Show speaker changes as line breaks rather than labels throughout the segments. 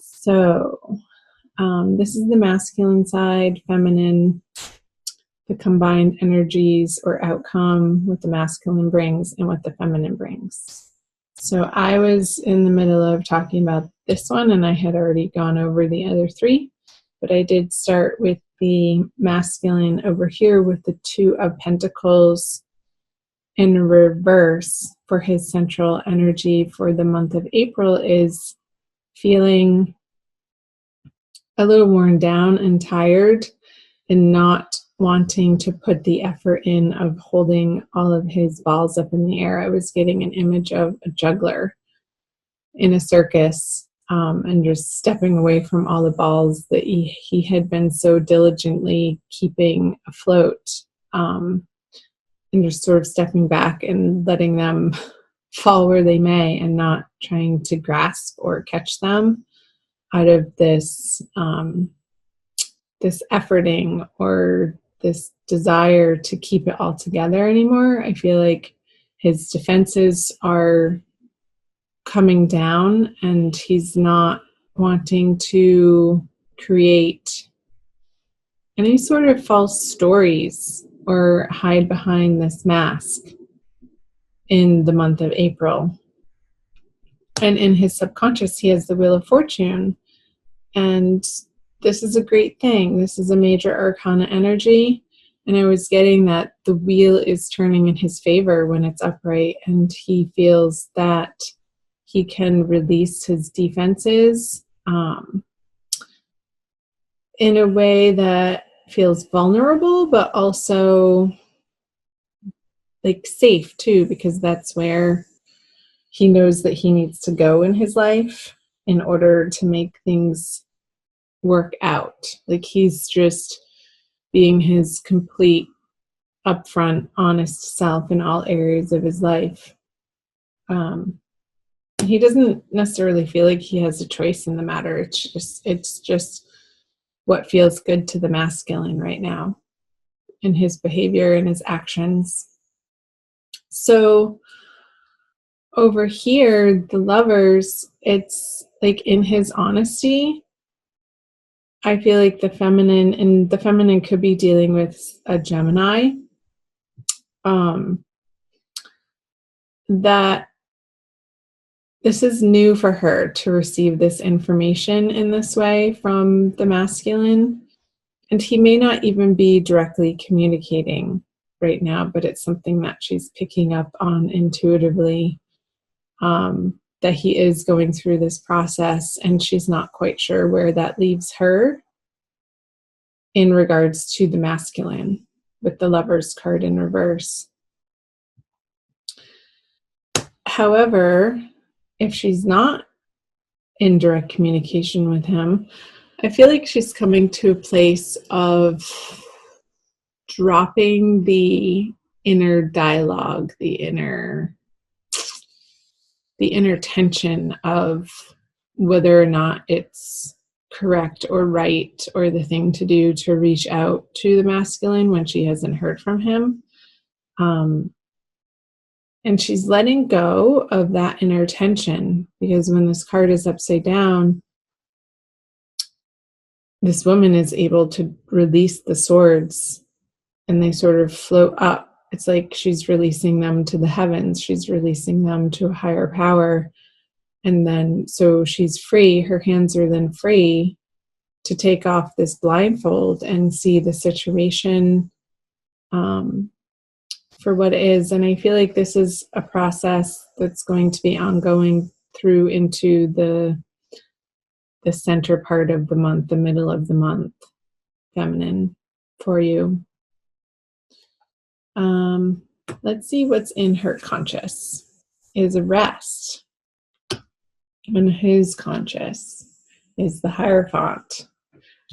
So this is the masculine side, feminine, the combined energies or outcome, what the masculine brings and what the feminine brings. So I was in the middle of talking about this one, and I had already gone over the other three, but I did start with the masculine over here with the Two of Pentacles in reverse. For his central energy for the month of April is feeling a little worn down and tired and not wanting to put the effort in of holding all of his balls up in the air. I was getting an image of a juggler in a circus, and just stepping away from all the balls that he had been so diligently keeping afloat, and just sort of stepping back and letting them fall where they may and not trying to grasp or catch them out of this this efforting or this desire to keep it all together anymore. I feel like his defenses are coming down and he's not wanting to create any sort of false stories or hide behind this mask in the month of April. And in his subconscious, he has the Wheel of Fortune. And this is a great thing. This is a major arcana energy. And I was getting that the wheel is turning in his favor when it's upright, and he feels that he can release his defenses in a way that feels vulnerable, but also like safe too, because that's where he knows that he needs to go in his life in order to make things work out. Like he's just being his complete, upfront, honest self in all areas of his life. He doesn't necessarily feel like he has a choice in the matter. It's just what feels good to the masculine right now in his behavior and his actions. So over here, the Lovers, it's like in his honesty, I feel like the feminine, and the feminine could be dealing with a Gemini, that this is new for her to receive this information in this way from the masculine. And he may not even be directly communicating right now, but it's something that she's picking up on intuitively, that he is going through this process, and she's not quite sure where that leaves her in regards to the masculine with the Lovers card in reverse. However, if she's not in direct communication with him, I feel like she's coming to a place of dropping the inner dialogue, the inner tension of whether or not it's correct or right or the thing to do to reach out to the masculine when she hasn't heard from him. And she's letting go of that inner tension, because when this card is upside down, this woman is able to release the swords and they sort of float up. It's like she's releasing them to the heavens. She's releasing them to a higher power. And then, so she's free. Her hands are then free to take off this blindfold and see the situation for what it is. And I feel like this is a process that's going to be ongoing through into the center part of the month, the middle of the month, feminine, for you. Let's see what's in her conscious. Is rest. And whose conscious is the Hierophant.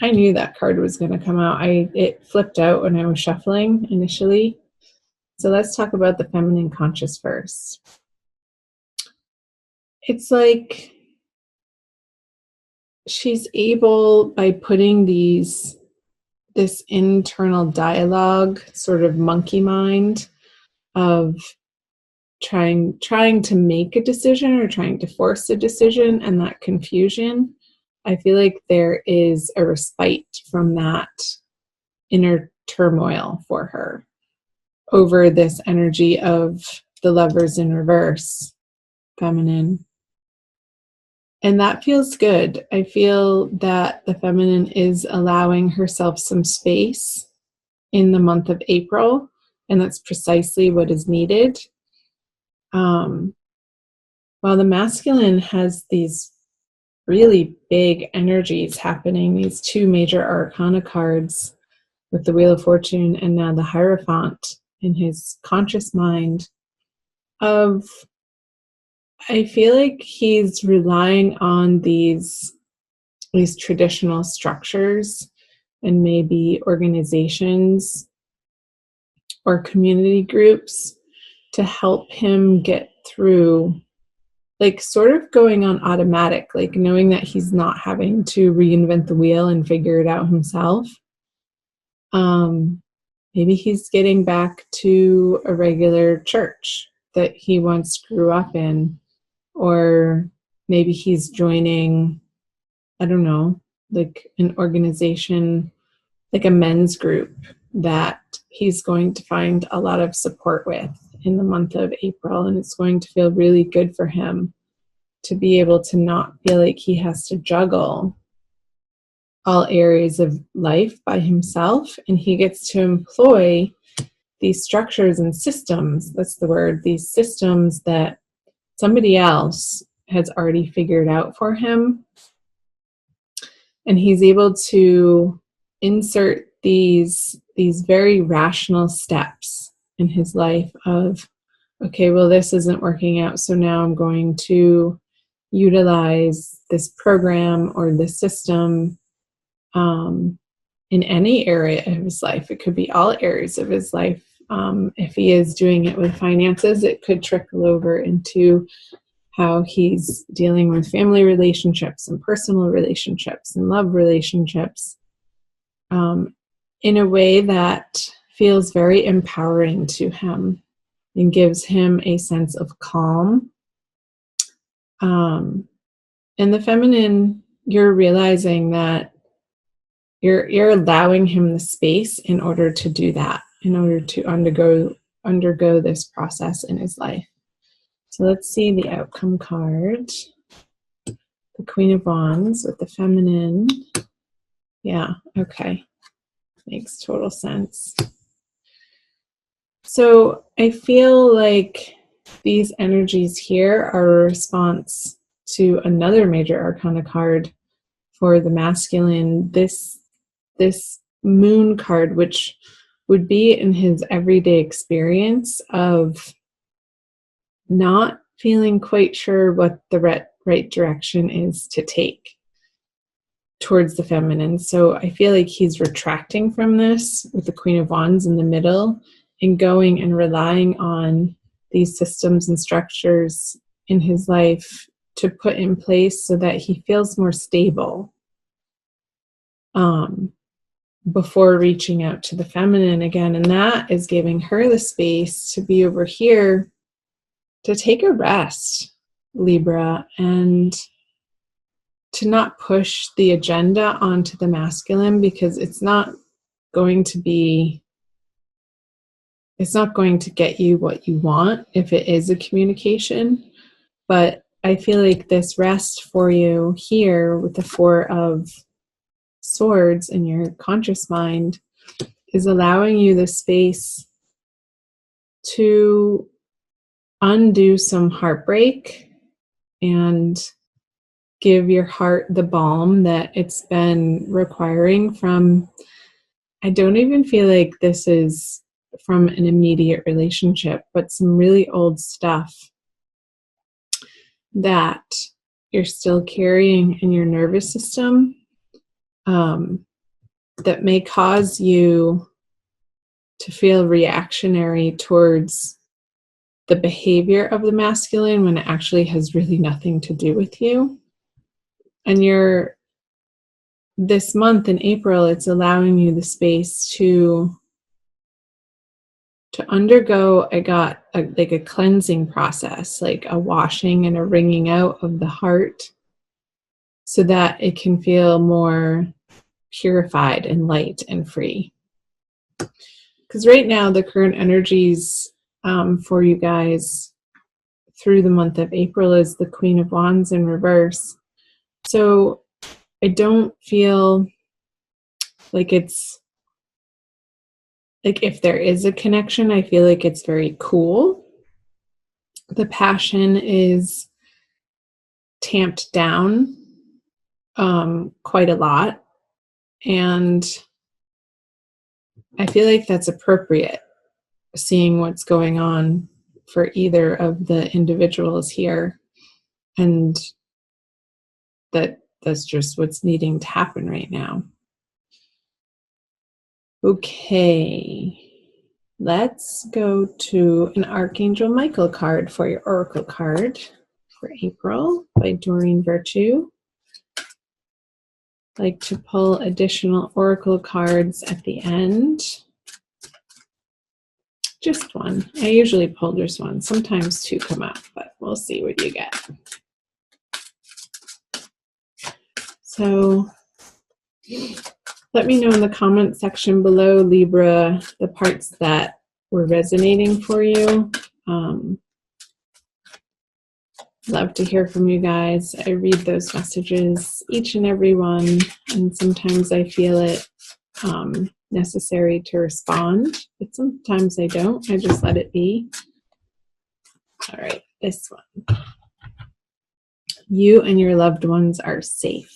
I knew that card was going to come out. It flipped out when I was shuffling initially. So let's talk about the feminine conscious first. It's like she's able, by putting this internal dialogue, sort of monkey mind of trying to make a decision or trying to force a decision, and that confusion I feel like there is a respite from that inner turmoil for her over this energy of the Lovers in reverse, feminine. And that feels good. I feel that the feminine is allowing herself some space in the month of April, and that's precisely what is needed. While the masculine has these really big energies happening, these two major arcana cards with the Wheel of Fortune and now the Hierophant in his conscious mind of, I feel like he's relying on these traditional structures and maybe organizations or community groups to help him get through, like sort of going on automatic, like knowing that he's not having to reinvent the wheel and figure it out himself. Maybe he's getting back to a regular church that he once grew up in, or maybe he's joining, I don't know, like an organization, like a men's group that he's going to find a lot of support with in the month of April. And it's going to feel really good for him to be able to not feel like he has to juggle all areas of life by himself. And he gets to employ these structures and systems, that's the word, these systems that somebody else has already figured out for him. And he's able to insert these very rational steps in his life of, okay, well, this isn't working out, so now I'm going to utilize this program or this system in any area of his life. It could be all areas of his life. If he is doing it with finances, it could trickle over into how he's dealing with family relationships and personal relationships and love relationships in a way that feels very empowering to him and gives him a sense of calm. And the feminine, you're realizing that you're allowing him the space in order to do that, in order to undergo this process in his life. So let's see the outcome card. The Queen of Wands with the feminine. Yeah, okay. Makes total sense. So I feel like these energies here are a response to another major arcana card for the masculine, this moon card, which would be in his everyday experience of not feeling quite sure what the right direction is to take towards the feminine. So I feel like he's retracting from this with the Queen of Wands in the middle and going and relying on these systems and structures in his life to put in place so that he feels more stable before reaching out to the feminine again. And that is giving her the space to be over here to take a rest, Libra, and to not push the agenda onto the masculine, because it's not going to get you what you want if it is a communication. But I feel like this rest for you here with the Four of Swords in your conscious mind is allowing you the space to undo some heartbreak and give your heart the balm that it's been requiring from, I don't even feel like this is from an immediate relationship, but some really old stuff that you're still carrying in your nervous system that may cause you to feel reactionary towards the behavior of the masculine when it actually has really nothing to do with you. And this month in April, it's allowing you the space to undergo a cleansing process, like a washing and a wringing out of the heart so that it can feel more purified and light and free. Because right now, the current energies for you guys through the month of April is the Queen of Wands in reverse. So I don't feel like it's, like if there is a connection, I feel like it's very cool. The passion is tamped down quite a lot. And I feel like that's appropriate, seeing what's going on for either of the individuals here. And that's just what's needing to happen right now. Okay, let's go to an Archangel Michael card for your Oracle card for April by Doreen Virtue. I like to pull additional Oracle cards at the end. Just one. I usually pull just one. Sometimes two come up, but we'll see what you get. So let me know in the comment section below, Libra, the parts that were resonating for you. Love to hear from you guys. I read those messages, each and every one, and sometimes I feel it necessary to respond, but sometimes I don't. I just let it be. All right, this one. You and your loved ones are safe.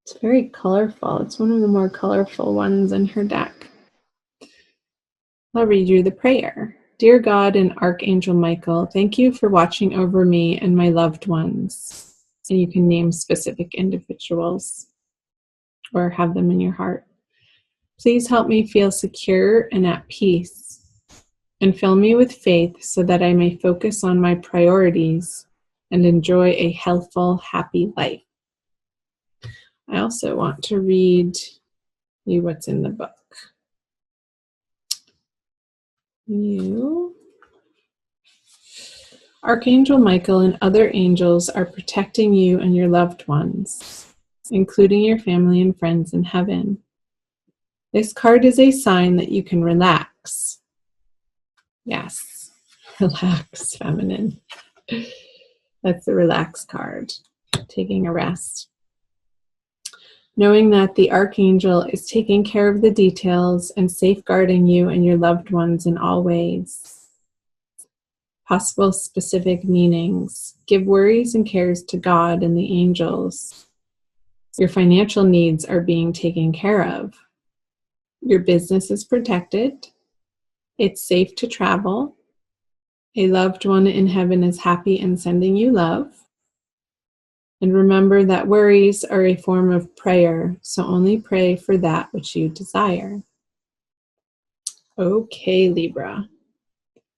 It's very colorful. It's one of the more colorful ones in her deck. I'll read you the prayer. Dear God and Archangel Michael, thank you for watching over me and my loved ones. And you can name specific individuals or have them in your heart. Please help me feel secure and at peace, and fill me with faith so that I may focus on my priorities and enjoy a healthful, happy life. I also want to read you what's in the book. You, Archangel Michael and other angels are protecting you and your loved ones, including your family and friends in heaven. This card is a sign that you can relax. Yes, relax, feminine. That's the relax card, taking a rest. Knowing that the Archangel is taking care of the details and safeguarding you and your loved ones in all ways. Possible specific meanings. Give worries and cares to God and the angels. Your financial needs are being taken care of. Your business is protected. It's safe to travel. A loved one in heaven is happy and sending you love. And remember that worries are a form of prayer, so only pray for that which you desire. Okay, Libra.